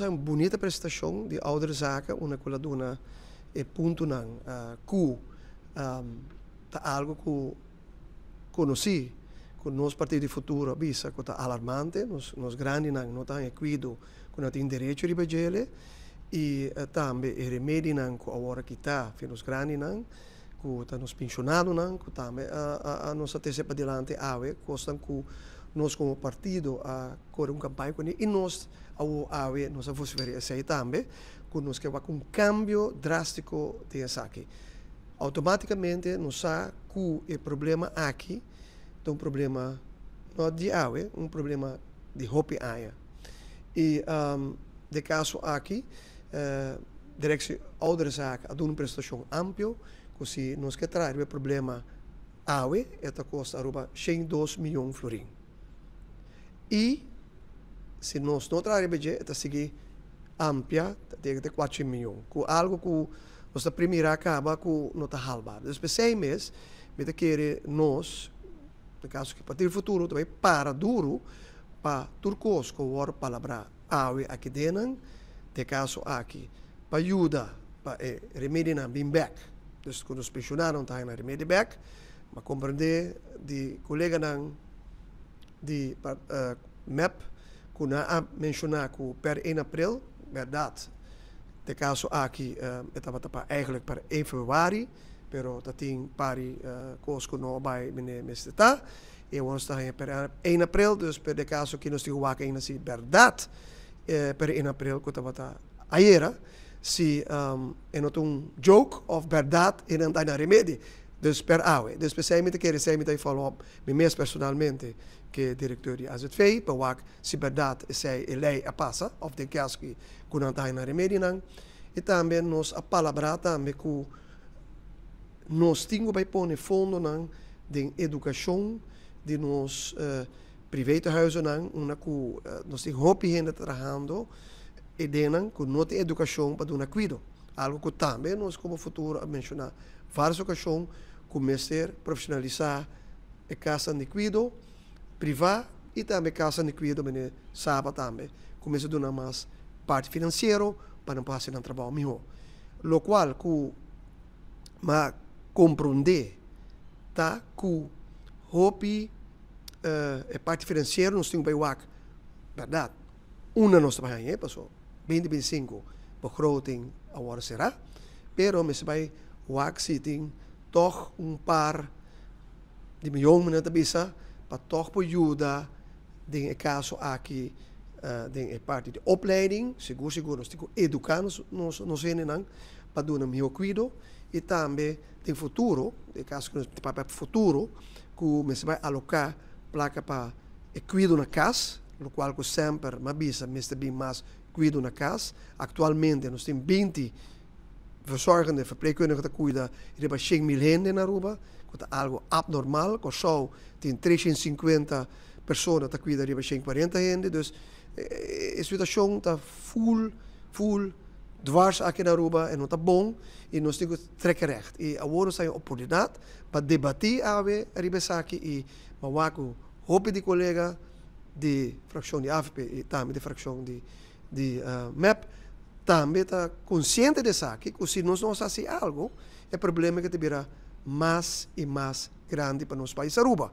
nós uma bonita prestação de oudere zaken, uma coisa dona e ponto não, tá algo que conheci, com nosso partido de futuro, bisa, que tá alarmante, nos grandes não têm equido, que não têm direito de bejele, e também o remédio não que agora que está, nos grandes não, que está nos pensionados não, que também a nossa terceira para diante, costam que nós como partido a correr uma campanha com ele, e nós nossa vociferação sei também, que nós queremos um cambio drástico de essa aqui. Automaticamente nós sabemos que o problema aqui é um problema não de água, um problema de roupa aia. E de caso aqui, direção outra zaken a uma prestação ampla, que se nós queremos trazer o problema água, esta custa aruba 102 milhões de florins. E se nós não trazemos esta sigue ampla, tem 4 milhões, com algo que nossa primeira acaba com nota halva. Depois 6 meses, me quer nós, no caso que para o futuro também para duro para turcos com o palavra água aqui dentro, de caso aqui para ajuda para remédio na bem back. Então quando os pensionados estão na remédio back, mas compreender de colega não de MEP que na mencionar que per 1 abril, verdade. De caso aqui estava eigenlijk para 1 februari, pero tating pari coisas que não vai minister tá. E vamos estar per 1 abril, dus per de caso que nós temos que ainda se verdade per 1 abril que estava ayer, se é not joke of verdade e não está na remédio. Dus per água. Dus specialmente quero dizer me follow-up, me mesmo personalmente que diretor de AZV, para se verdade sei a lei a passa, of de caso que não está na remédio não. E também nós a palavra também que nós temos que pôr fundo não de educação de nos private huizen não, uma que nós temos hope gente trabalhando e denen que não tem educação para dar cuidado. Algo que também nós como futuro a mencionar várias ocasiões começar a profissionalizar a casa de cuidado privada e também casa de cuidado que sabe também começa a dar mais parte financeira para não passar um trabalho melhor. Lo qual que mas compreender tá que hope a parte financeira nós temos que verdade uma nós trabalhamos pessoal 2025 begroting agora será pero mas vai sitting toch par de miljoen te bisa para toch ajuda de caso aqui de parte de opleiding seguro nós temos que educar nos não para dar um melhor cuidado e também tem futuro de caso que para futuro que nós vai alocar placa para cuidado na casa o qual que sempre mas bisa bem mais cuidado na casa atualmente nós temos 20 verzorgende verpleegkundigen te cuida e hebben 100.000 henden na Aruba, que é algo abnormal, que só tem 350 pessoas te cuida e hebben 140 henden, dus a situação está full dwars aqui na Aruba e não está bom e nós temos que trekken recht. E agora nós temos a oportunidade para debater a aqui e mawaku hoop de colega de fracção de AFP e também de fracção de MEP também está consciente de isso, que se nós não fazemos algo, o problema é que terá mais e mais grande para nosso país Aruba.